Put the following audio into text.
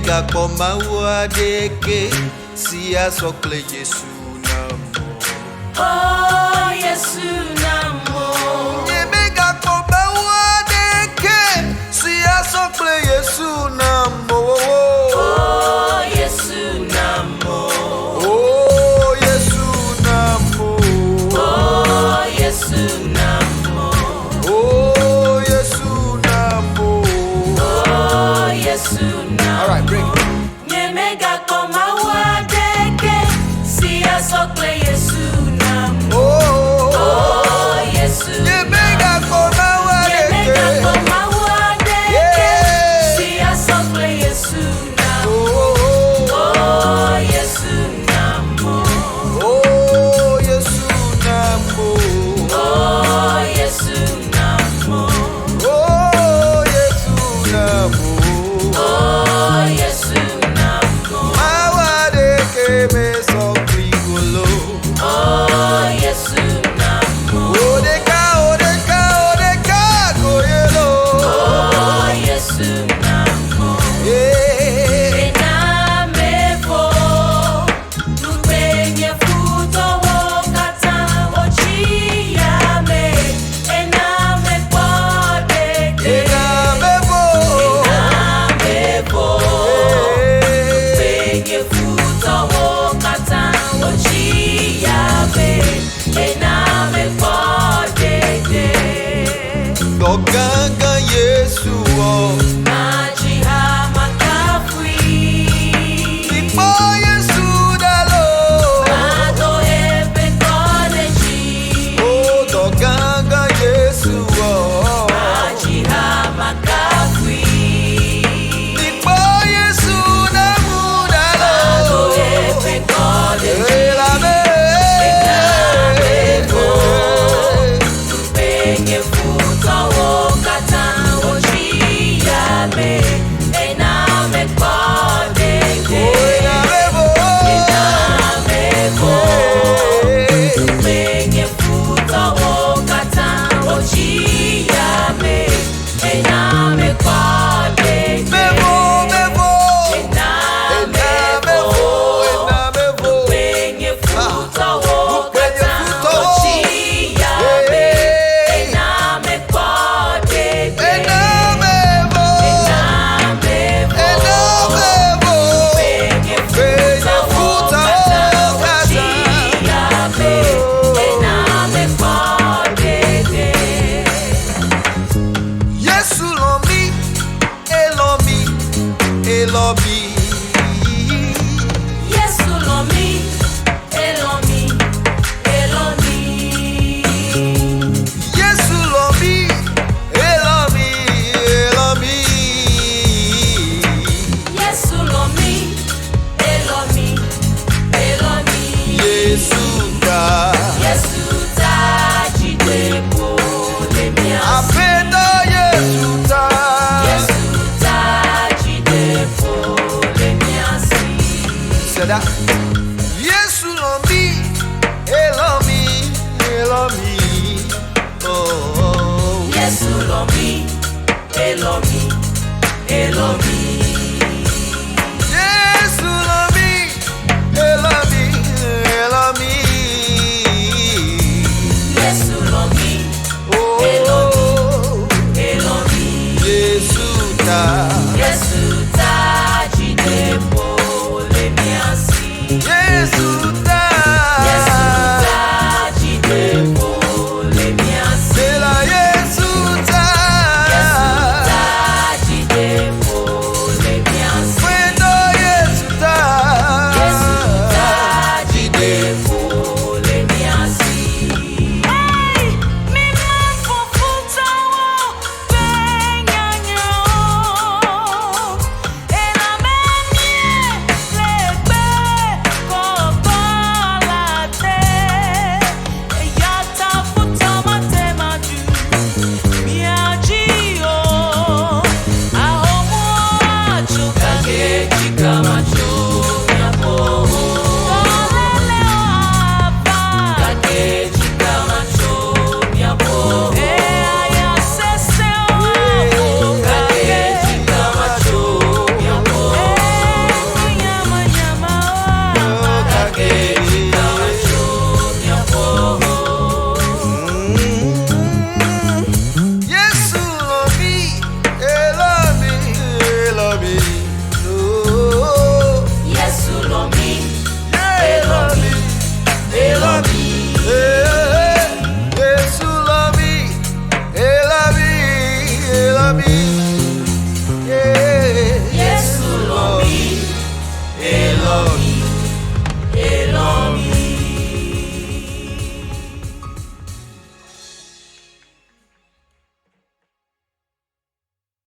kwa Mawu adeke si asokle Yesu namo. Oh Yesu namo. Nyemega kwa Mawu adeke si asokle Yesu namo. Oh Yesu namo. Oh Yesu namo. Oh Yesu namo. Oh Yesu namo. Oh Yesu namo. All right, break. Nyemega kwa Mawu adeke si asokle Yesu namo. Oh Yesu. Nyemega kwa Mawu adeke. Si asokle Yesu namo. Oh Yesu namo. Oh Yesu namo. Oh Yesu namo. Oh Yesu namo. Oh Yesu namo. Mawu adeke me so krigolo. Oh Yesu namo. Odeka odeka odeka koyelo. Oh Yesu namo. Yeah. Enamefo nupenye futo wokata wochiyame. Enamefo deke. Enamefo. Enamefo nupenye futo wokata wochiyame. Enamefo deke. Doganga Yesu o. Majiha makafui. Ipo Yesu dalo. Mato ebe koneji. Oh doganga Yesu o. Majiha makafui. Ipo Yesu namu dalo. Mato ebe koneji. Elame. Penye futo wokata wochiyame. Ename kodeke. Enamefo. Penye futo wokata wochiyame. Ename kodeke. Enamefo. Penye futo